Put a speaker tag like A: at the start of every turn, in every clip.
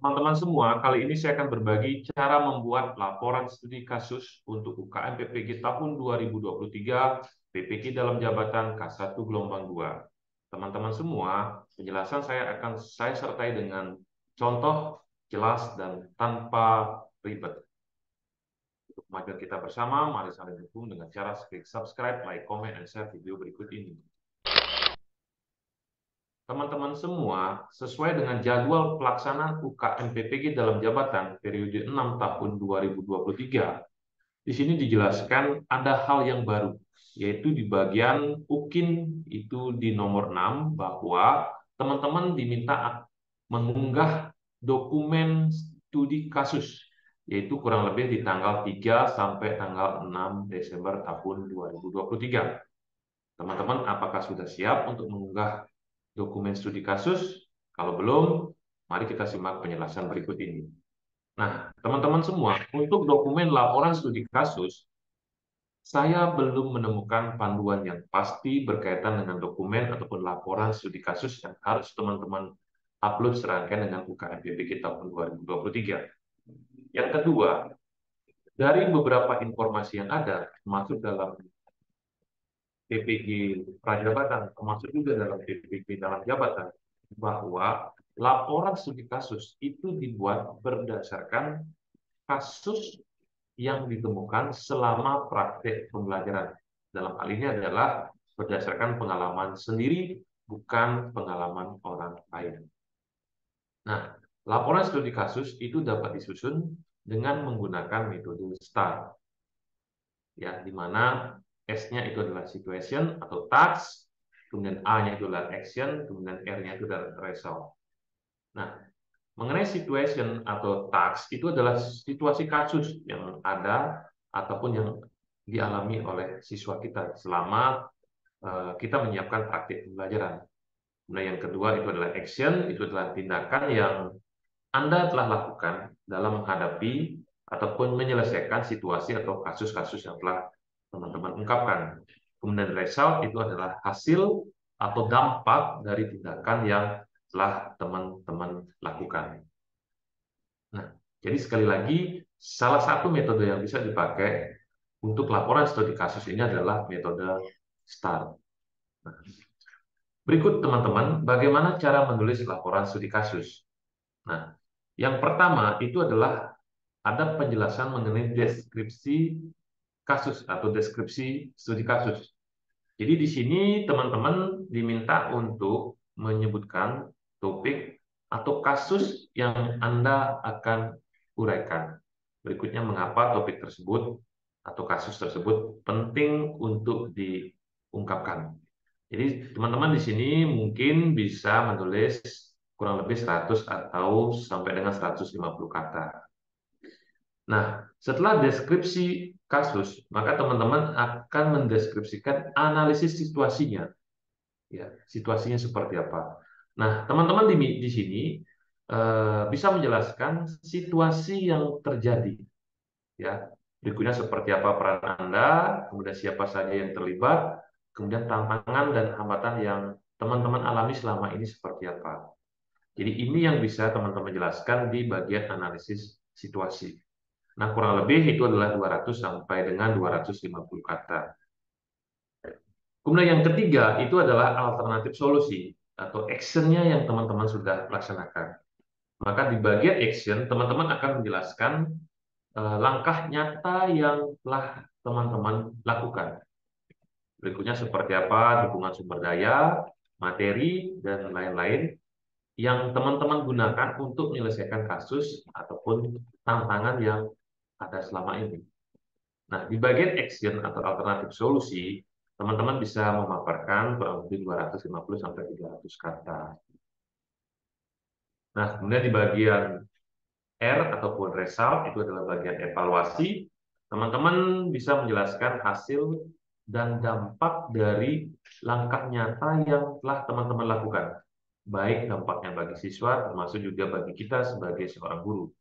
A: Teman-teman semua, kali ini saya akan berbagi cara membuat laporan studi kasus untuk UKM PPG tahun 2023, PPG dalam jabatan K1 gelombang 2. Teman-teman semua, penjelasan saya sertai dengan contoh jelas dan tanpa ribet. Untuk kemajuan kita bersama, mari saling dukung dengan cara klik subscribe, like, comment, dan share video berikut ini. Teman-teman semua, sesuai dengan jadwal pelaksanaan UKM PPG dalam jabatan periode 6 tahun 2023, di sini dijelaskan ada hal yang baru, yaitu di bagian UKIN itu di nomor 6, bahwa teman-teman diminta mengunggah dokumen studi kasus, yaitu kurang lebih di tanggal 3 sampai tanggal 6 Desember tahun 2023. Teman-teman, apakah sudah siap untuk mengunggah dokumen studi kasus? Kalau belum, mari kita simak penjelasan berikut ini. Nah, teman-teman semua, untuk dokumen laporan studi kasus, saya belum menemukan panduan yang pasti berkaitan dengan dokumen ataupun laporan studi kasus yang harus teman-teman upload serangkaian dengan UKM PPG tahun 2023. Yang kedua, dari beberapa informasi yang ada, termasuk dalam PPG prajabatan, termasuk juga dalam PPG dalam jabatan, bahwa laporan studi kasus itu dibuat berdasarkan kasus yang ditemukan selama praktek pembelajaran. Dalam hal ini adalah berdasarkan pengalaman sendiri, bukan pengalaman orang lain. Nah, laporan studi kasus itu dapat disusun dengan menggunakan metode STAR, ya, di mana S-nya itu adalah situation atau task, kemudian A-nya itu adalah action, kemudian R-nya itu adalah result. Nah, mengenai situation atau task itu adalah situasi kasus yang ada ataupun yang dialami oleh siswa kita selama kita menyiapkan praktik pembelajaran. Nah, yang kedua itu adalah action, itu adalah tindakan yang Anda telah lakukan dalam menghadapi ataupun menyelesaikan situasi atau kasus-kasus yang telah teman-teman ungkapkan. Kemudian result itu adalah hasil atau dampak dari tindakan yang telah teman-teman lakukan. Nah, jadi sekali lagi, salah satu metode yang bisa dipakai untuk laporan studi kasus ini adalah metode STAR. Nah, berikut teman-teman, bagaimana cara menulis laporan studi kasus. Nah, yang pertama itu adalah ada penjelasan mengenai deskripsi kasus atau deskripsi studi kasus. Jadi di sini teman-teman diminta untuk menyebutkan topik atau kasus yang Anda akan uraikan. Berikutnya, mengapa topik tersebut atau kasus tersebut penting untuk diungkapkan. Jadi teman-teman di sini mungkin bisa menulis kurang lebih 100 atau sampai dengan 150 kata. Nah, setelah deskripsi kasus, maka teman-teman akan mendeskripsikan analisis situasinya. Ya, situasinya seperti apa. Nah, teman-teman di sini bisa menjelaskan situasi yang terjadi. Ya, berikutnya seperti apa peran Anda, kemudian siapa saja yang terlibat, kemudian tantangan dan hambatan yang teman-teman alami selama ini seperti apa. Jadi ini yang bisa teman-teman jelaskan di bagian analisis situasi. Nah, kurang lebih itu adalah 200 sampai dengan 250 kata. Kemudian yang ketiga itu adalah alternatif solusi atau actionnya yang teman-teman sudah laksanakan. Maka di bagian action, teman-teman akan menjelaskan langkah nyata yang telah teman-teman lakukan. Berikutnya seperti apa dukungan sumber daya, materi, dan lain-lain yang teman-teman gunakan untuk menyelesaikan kasus ataupun tantangan yang ada selama ini. Nah, di bagian action atau alternatif solusi, teman-teman bisa memaparkan kurang lebih 250 sampai 300 kata. Nah, kemudian di bagian R ataupun result itu adalah bagian evaluasi. Teman-teman bisa menjelaskan hasil dan dampak dari langkah nyata yang telah teman-teman lakukan. Baik dampaknya bagi siswa termasuk juga bagi kita sebagai seorang guru.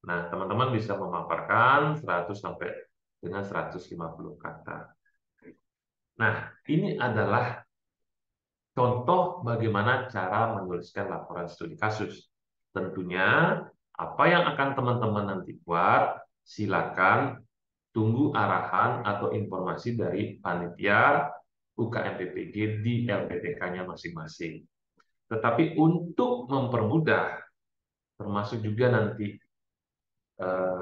A: Nah, teman-teman bisa memaparkan 100 sampai dengan 150 kata. Nah, ini adalah contoh bagaimana cara menuliskan laporan studi kasus. Tentunya Apa yang akan teman-teman nanti buat, silakan tunggu arahan atau informasi dari panitia UKM PPG di LPTK-nya masing-masing. Tetapi untuk mempermudah, termasuk juga nanti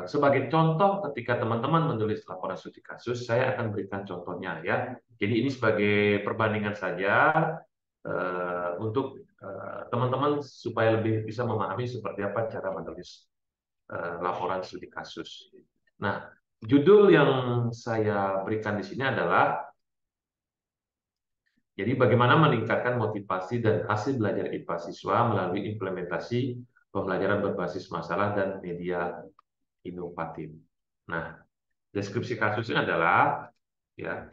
A: sebagai contoh ketika teman-teman menulis laporan studi kasus, saya akan berikan contohnya ya. Jadi ini sebagai perbandingan saja untuk teman-teman supaya lebih bisa memahami seperti apa cara menulis laporan studi kasus. Nah, judul yang saya berikan di sini adalah jadi bagaimana meningkatkan motivasi dan hasil belajar IPA siswa melalui implementasi pembelajaran berbasis masalah dan media inovatif. Nah, deskripsi kasusnya adalah ya.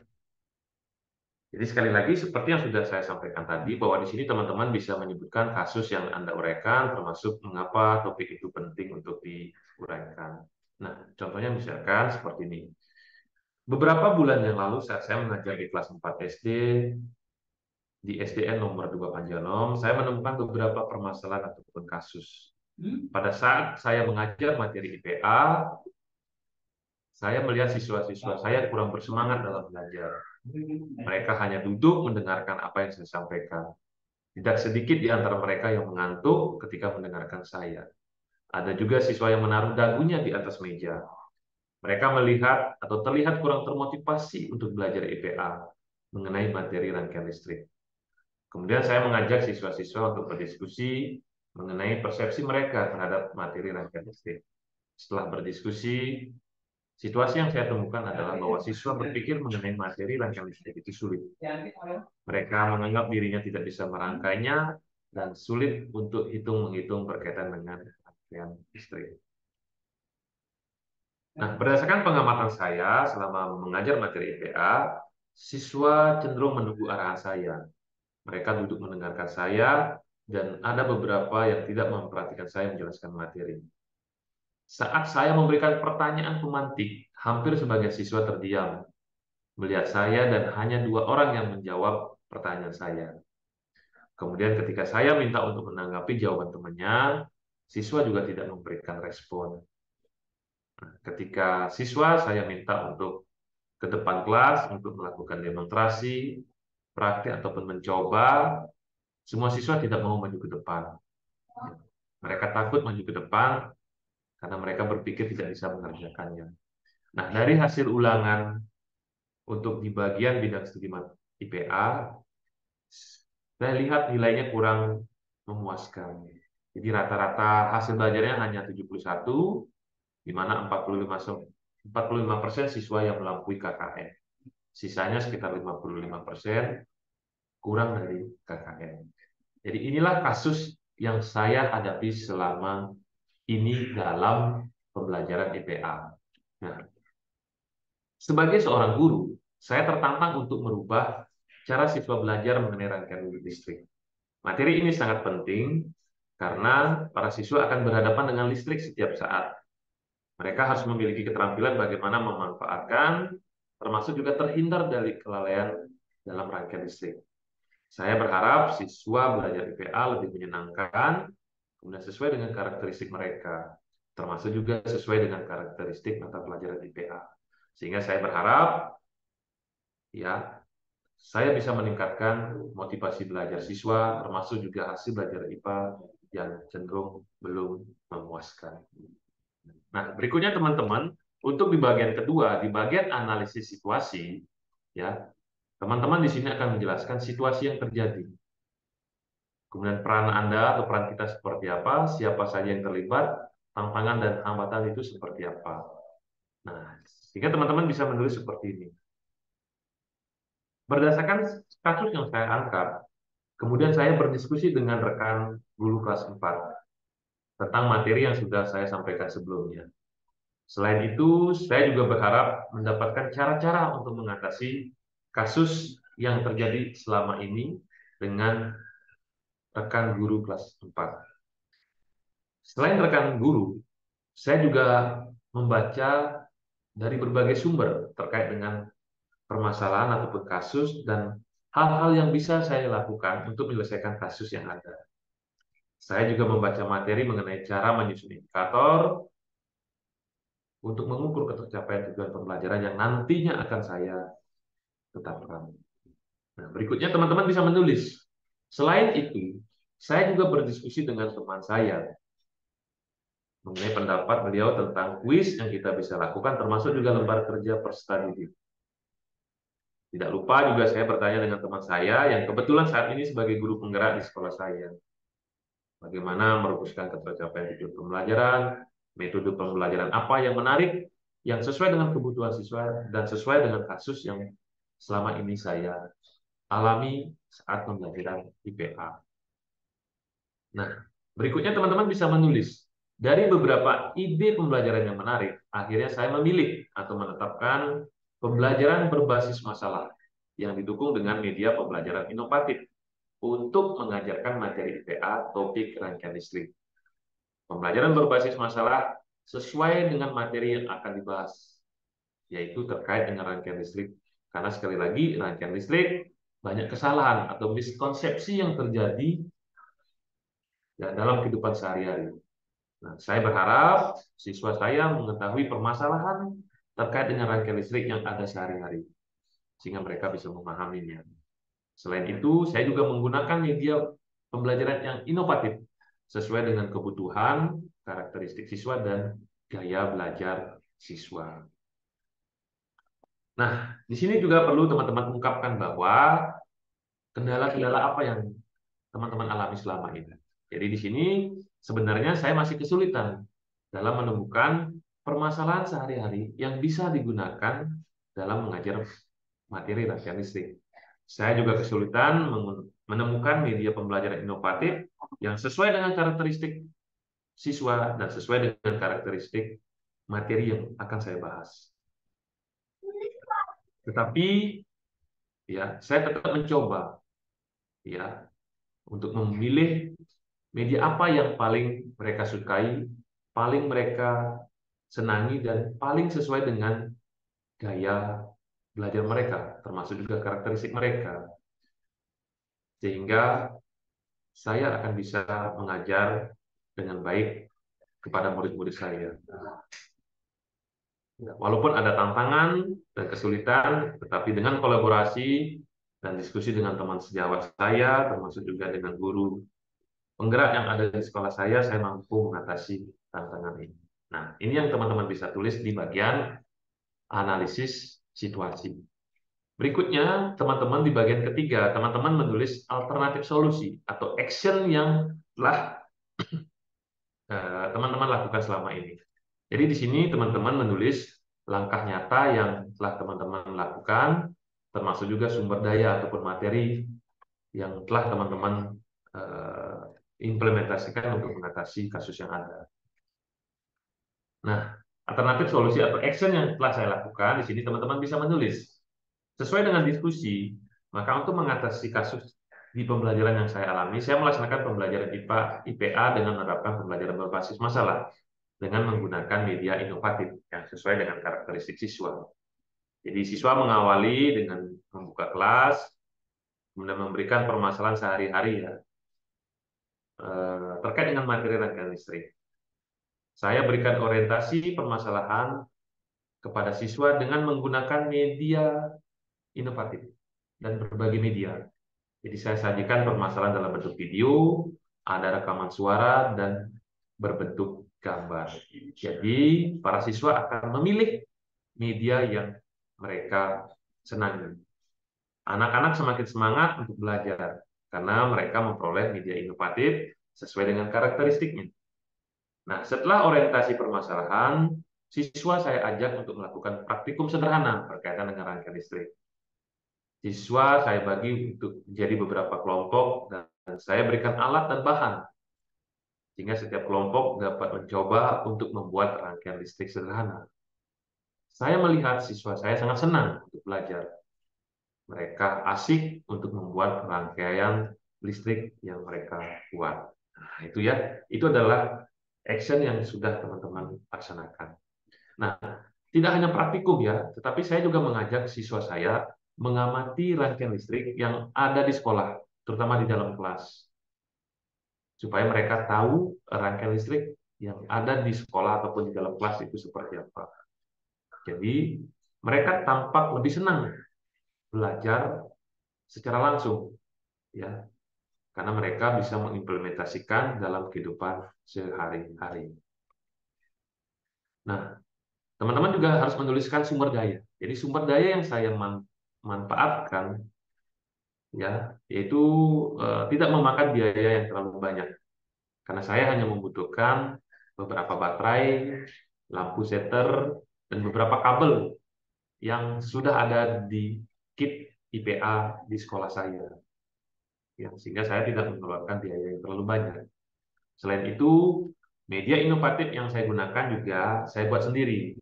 A: Jadi sekali lagi seperti yang sudah saya sampaikan tadi bahwa di sini teman-teman bisa menyebutkan kasus yang Anda uraikan termasuk mengapa topik itu penting untuk diuraikan. Nah, contohnya misalkan seperti ini. Beberapa bulan yang lalu saat saya mengajar di kelas 4 SD di SDN nomor 2 Panjanom, saya menemukan beberapa permasalahan ataupun kasus. Pada saat saya mengajar materi IPA, saya melihat siswa-siswa saya kurang bersemangat dalam belajar. Mereka hanya duduk mendengarkan apa yang saya sampaikan. Tidak sedikit di antara mereka yang mengantuk ketika mendengarkan saya. Ada juga siswa yang menaruh dagunya di atas meja. Mereka melihat atau terlihat kurang termotivasi untuk belajar IPA mengenai materi rangkaian listrik. Kemudian saya mengajak siswa-siswa untuk berdiskusi mengenai persepsi mereka terhadap materi rangkaian listrik. Setelah berdiskusi, situasi yang saya temukan adalah bahwa siswa berpikir mengenai materi rangkaian listrik itu sulit. Mereka menganggap dirinya tidak bisa merangkainya dan sulit untuk menghitung berkaitan dengan rangkaian listrik. Nah, berdasarkan pengamatan saya selama mengajar materi IPA, siswa cenderung menunggu arahan saya. Mereka duduk mendengarkan saya, dan ada beberapa yang tidak memperhatikan saya menjelaskan materi. Saat saya memberikan pertanyaan pemantik, hampir sebagian siswa terdiam, melihat saya dan hanya 2 orang yang menjawab pertanyaan saya. Kemudian ketika saya minta untuk menanggapi jawaban temannya, siswa juga tidak memberikan respon. Nah, ketika siswa saya minta untuk ke depan kelas untuk melakukan demonstrasi, praktik ataupun mencoba, semua siswa tidak mau maju ke depan. Mereka takut maju ke depan karena mereka berpikir tidak bisa mengerjakannya. Nah, dari hasil ulangan untuk di bagian bidang studi IPA, saya lihat nilainya kurang memuaskan. Jadi rata-rata hasil belajarnya hanya 71, di mana 45% siswa yang melampaui KKM. Sisanya sekitar 55% kurang dari KKM. Jadi inilah kasus yang saya hadapi selama ini dalam pembelajaran IPA. Nah, sebagai seorang guru, saya tertantang untuk merubah cara siswa belajar mengenai rangkaian listrik. Materi ini sangat penting karena para siswa akan berhadapan dengan listrik setiap saat. Mereka harus memiliki keterampilan bagaimana memanfaatkan, termasuk juga terhindar dari kelalaian dalam rangkaian listrik. Saya berharap siswa belajar IPA lebih menyenangkan, kemudian sesuai dengan karakteristik mereka, termasuk juga sesuai dengan karakteristik mata pelajaran IPA. Sehingga saya berharap ya saya bisa meningkatkan motivasi belajar siswa, termasuk juga hasil belajar IPA yang cenderung belum memuaskan. Nah, berikutnya teman-teman, untuk di bagian kedua, di bagian analisis situasi, ya, teman-teman di sini akan menjelaskan situasi yang terjadi. Kemudian peran Anda atau peran kita seperti apa, siapa saja yang terlibat, tantangan dan hambatan itu seperti apa. Nah, sehingga teman-teman bisa menulis seperti ini. Berdasarkan kasus yang saya angkat, kemudian saya berdiskusi dengan rekan guru kelas 4 tentang materi yang sudah saya sampaikan sebelumnya. Selain itu, saya juga berharap mendapatkan cara-cara untuk mengatasi kasus yang terjadi selama ini dengan rekan guru kelas 4. Selain rekan guru, saya juga membaca dari berbagai sumber terkait dengan permasalahan ataupun kasus dan hal-hal yang bisa saya lakukan untuk menyelesaikan kasus yang ada. Saya juga membaca materi mengenai cara menyusun indikator untuk mengukur ketercapaian tujuan pembelajaran yang nantinya akan saya tetapkan. Nah, berikutnya teman-teman bisa menulis. Selain itu, saya juga berdiskusi dengan teman saya mengenai pendapat beliau tentang kuis yang kita bisa lakukan, termasuk juga lembar kerja per studi. Tidak lupa juga saya bertanya dengan teman saya yang kebetulan saat ini sebagai guru penggerak di sekolah saya. Bagaimana merumuskan ketercapaian tujuan pembelajaran, metode pembelajaran apa yang menarik, yang sesuai dengan kebutuhan siswa, dan sesuai dengan kasus yang selama ini saya alami saat pembelajaran IPA. Nah, berikutnya teman-teman bisa menulis. Dari beberapa ide pembelajaran yang menarik, akhirnya saya memilih atau menetapkan pembelajaran berbasis masalah yang didukung dengan media pembelajaran inovatif untuk mengajarkan materi IPA topik rangkaian listrik. Pembelajaran berbasis masalah sesuai dengan materi yang akan dibahas, yaitu terkait dengan rangkaian listrik. Karena sekali lagi, rangkaian listrik banyak kesalahan atau miskonsepsi yang terjadi ya, dalam kehidupan sehari-hari. Nah, saya berharap siswa saya mengetahui permasalahan terkait dengan rangkaian listrik yang ada sehari-hari, sehingga mereka bisa memahaminya. Selain itu, saya juga menggunakan media pembelajaran yang inovatif, sesuai dengan kebutuhan, karakteristik siswa, dan gaya belajar siswa. Nah, di sini juga perlu teman-teman ungkapkan bahwa kendala-kendala apa yang teman-teman alami selama ini. Jadi di sini sebenarnya saya masih kesulitan dalam menemukan permasalahan sehari-hari yang bisa digunakan dalam mengajar materi rangkaian listrik. Saya juga kesulitan menemukan media pembelajaran inovatif yang sesuai dengan karakteristik siswa dan sesuai dengan karakteristik materi yang akan saya bahas. Tetapi ya, saya tetap mencoba ya untuk memilih media apa yang paling mereka sukai, paling mereka senangi, dan paling sesuai dengan gaya belajar mereka, termasuk juga karakteristik mereka. Sehingga saya akan bisa mengajar dengan baik kepada murid-murid saya. Walaupun ada tantangan dan kesulitan, tetapi dengan kolaborasi dan diskusi dengan teman sejawat saya, termasuk juga dengan guru penggerak yang ada di sekolah saya mampu mengatasi tantangan ini. Nah, ini yang teman-teman bisa tulis di bagian analisis situasi. Berikutnya, teman-teman di bagian ketiga, teman-teman menulis alternatif solusi atau action yang telah teman-teman lakukan selama ini. Jadi di sini teman-teman menulis langkah nyata yang telah teman-teman lakukan, termasuk juga sumber daya ataupun materi yang telah teman-teman implementasikan untuk mengatasi kasus yang ada. Nah, alternatif solusi atau action yang telah saya lakukan, di sini teman-teman bisa menulis. Sesuai dengan diskusi, maka untuk mengatasi kasus di pembelajaran yang saya alami, saya melaksanakan pembelajaran IPA, IPA dengan menerapkan pembelajaran berbasis masalah dengan menggunakan media inovatif yang sesuai dengan karakteristik siswa. Jadi siswa mengawali dengan membuka kelas, kemudian memberikan permasalahan sehari-hari ya, terkait dengan materi rangkaian listrik. Saya berikan orientasi permasalahan kepada siswa dengan menggunakan media inovatif dan berbagai media. Jadi saya sajikan permasalahan dalam bentuk video, ada rekaman suara, dan berbentuk gambar. Jadi para siswa akan memilih media yang mereka senangi. Anak-anak semakin semangat untuk belajar karena mereka memperoleh media inovatif sesuai dengan karakteristiknya. Nah, setelah orientasi permasalahan, siswa saya ajak untuk melakukan praktikum sederhana berkaitan dengan rangkaian listrik. Siswa saya bagi untuk menjadi beberapa kelompok dan saya berikan alat dan bahan sehingga setiap kelompok dapat mencoba untuk membuat rangkaian listrik sederhana. Saya melihat siswa saya sangat senang untuk belajar. Mereka asik untuk membuat rangkaian listrik yang mereka buat. Nah, itu ya, itu adalah action yang sudah teman-teman laksanakan. Nah, tidak hanya praktikum ya, tetapi saya juga mengajak siswa saya mengamati rangkaian listrik yang ada di sekolah, terutama di dalam kelas. supaya mereka tahu rangkaian listrik yang ada di sekolah ataupun di dalam kelas itu seperti apa. Jadi mereka tampak lebih senang belajar secara langsung, ya, karena mereka bisa mengimplementasikan dalam kehidupan sehari-hari. Nah, teman-teman juga harus menuliskan sumber daya. Jadi sumber daya yang saya manfaatkan, ya, yaitu tidak memakan biaya yang terlalu banyak. Karena saya hanya membutuhkan beberapa baterai, lampu setter, dan beberapa kabel yang sudah ada di kit IPA di sekolah saya. Ya, sehingga saya tidak mengeluarkan biaya yang terlalu banyak. Selain itu, media inovatif yang saya gunakan juga saya buat sendiri.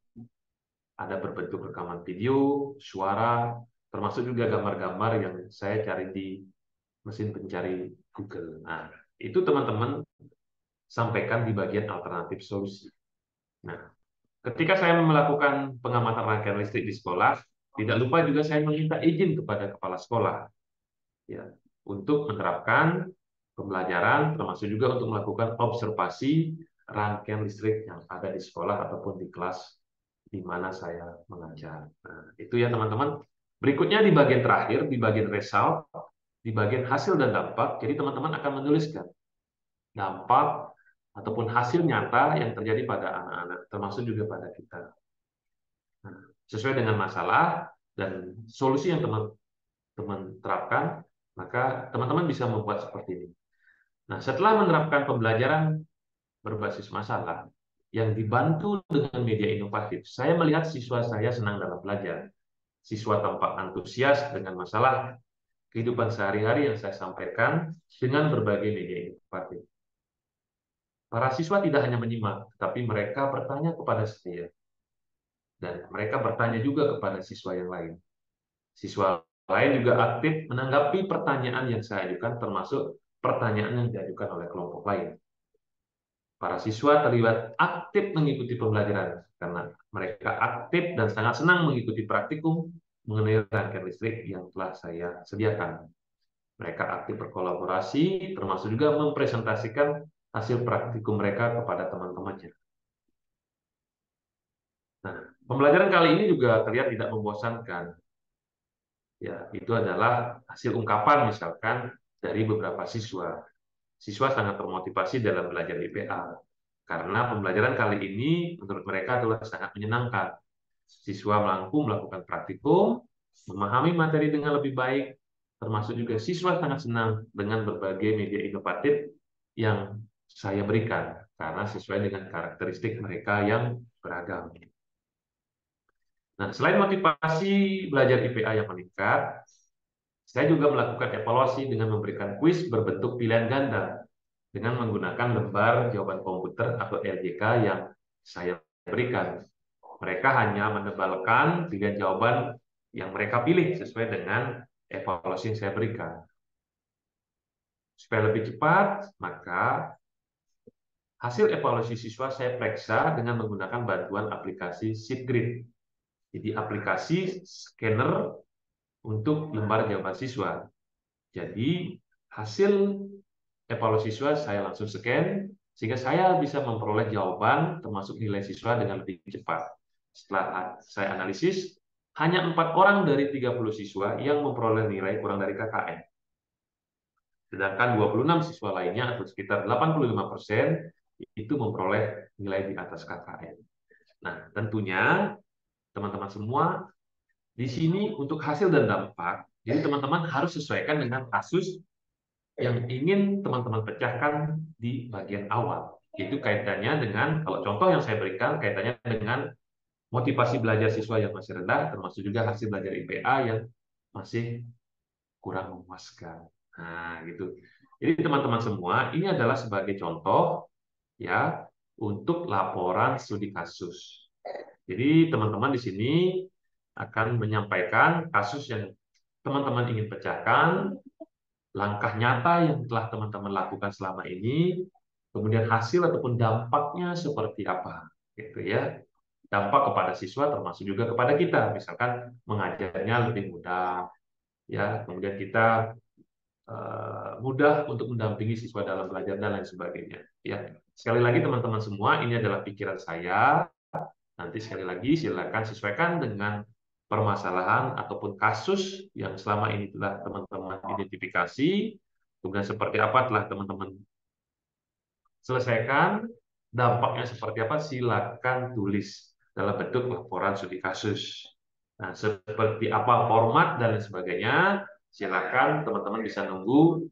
A: Ada berbentuk rekaman video, suara, termasuk juga gambar-gambar yang saya cari di mesin pencari Google. Nah, itu teman-teman sampaikan di bagian alternatif solusi. Nah, ketika saya melakukan pengamatan rangkaian listrik di sekolah, tidak lupa juga saya meminta izin kepada kepala sekolah, ya, untuk menerapkan pembelajaran, termasuk juga untuk melakukan observasi rangkaian listrik yang ada di sekolah ataupun di kelas di mana saya mengajar. Nah, itu ya teman-teman. Berikutnya di bagian terakhir, di bagian result, di bagian hasil dan dampak, jadi teman-teman akan menuliskan dampak ataupun hasil nyata yang terjadi pada anak-anak, termasuk juga pada kita. Nah, sesuai dengan masalah dan solusi yang teman-teman terapkan, maka teman-teman bisa membuat seperti ini. Nah, setelah menerapkan pembelajaran berbasis masalah yang dibantu dengan media inovatif, saya melihat siswa saya senang dalam belajar. Siswa tampak antusias dengan masalah kehidupan sehari-hari yang saya sampaikan dengan berbagai media inovatif. Para siswa tidak hanya menyimak, tetapi mereka bertanya kepada saya. Dan mereka bertanya juga kepada siswa yang lain. Siswa lain juga aktif menanggapi pertanyaan yang saya ajukan, termasuk pertanyaan yang diajukan oleh kelompok lain. Para siswa terlibat aktif mengikuti pembelajaran karena mereka aktif dan sangat senang mengikuti praktikum mengenai rangkaian listrik yang telah saya sediakan. Mereka aktif berkolaborasi, termasuk juga mempresentasikan hasil praktikum mereka kepada teman-temannya. Nah, pembelajaran kali ini juga terlihat tidak membosankan. Ya, itu adalah hasil ungkapan misalkan dari beberapa siswa. Siswa sangat termotivasi dalam belajar IPA karena pembelajaran kali ini menurut mereka adalah sangat menyenangkan. Siswa mampu melakukan praktikum, memahami materi dengan lebih baik, termasuk juga siswa sangat senang dengan berbagai media inovatif yang saya berikan karena sesuai dengan karakteristik mereka yang beragam. Nah, selain motivasi belajar IPA yang meningkat, saya juga melakukan evaluasi dengan memberikan kuis berbentuk pilihan ganda dengan menggunakan lembar jawaban komputer atau LJK yang saya berikan. Mereka hanya menebalkan pilihan jawaban yang mereka pilih sesuai dengan evaluasi yang saya berikan. Supaya lebih cepat, maka hasil evaluasi siswa saya periksa dengan menggunakan bantuan aplikasi SheetGrid. Jadi aplikasi scanner untuk lembar jawaban siswa. Jadi hasil evaluasi siswa saya langsung scan sehingga saya bisa memperoleh jawaban termasuk nilai siswa dengan lebih cepat. Setelah saya analisis, hanya 4 orang dari 30 siswa yang memperoleh nilai kurang dari KKM. Sedangkan 26 siswa lainnya atau sekitar 85% itu memperoleh nilai di atas KKM. Nah, tentunya teman-teman semua di sini untuk hasil dan dampak, jadi teman-teman harus sesuaikan dengan kasus yang ingin teman-teman pecahkan di bagian awal. Itu kaitannya dengan, kalau contoh yang saya berikan, kaitannya dengan motivasi belajar siswa yang masih rendah, termasuk juga hasil belajar IPA yang masih kurang memuaskan. Nah, gitu. Jadi teman-teman semua, ini adalah sebagai contoh ya untuk laporan studi kasus. Jadi teman-teman di sini akan menyampaikan kasus yang teman-teman ingin pecahkan, langkah nyata yang telah teman-teman lakukan selama ini, kemudian hasil ataupun dampaknya seperti apa, gitu ya. Dampak kepada siswa termasuk juga kepada kita, misalkan mengajarnya lebih mudah, ya. Kemudian kita mudah untuk mendampingi siswa dalam belajar dan lain sebagainya. Ya, sekali lagi teman-teman semua, ini adalah pikiran saya. Nanti sekali lagi silakan sesuaikan dengan permasalahan ataupun kasus yang selama ini telah teman-teman identifikasi. Kemudian seperti apa telah teman-teman selesaikan, dampaknya seperti apa, silakan tulis dalam bentuk laporan studi kasus. Nah, seperti apa format dan lain sebagainya, silakan teman-teman bisa nunggu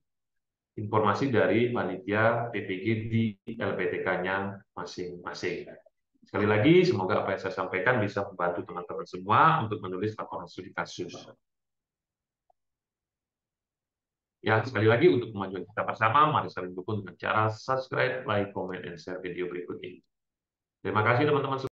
A: informasi dari panitia PPG di LPTK-nya masing-masing. Sekali lagi, semoga apa yang saya sampaikan bisa membantu teman-teman semua untuk menulis laporan studi kasus. Ya, sekali lagi untuk kemajuan kita bersama, mari saling dukung dengan cara subscribe, like, comment, and share video berikut ini. Terima kasih teman-teman.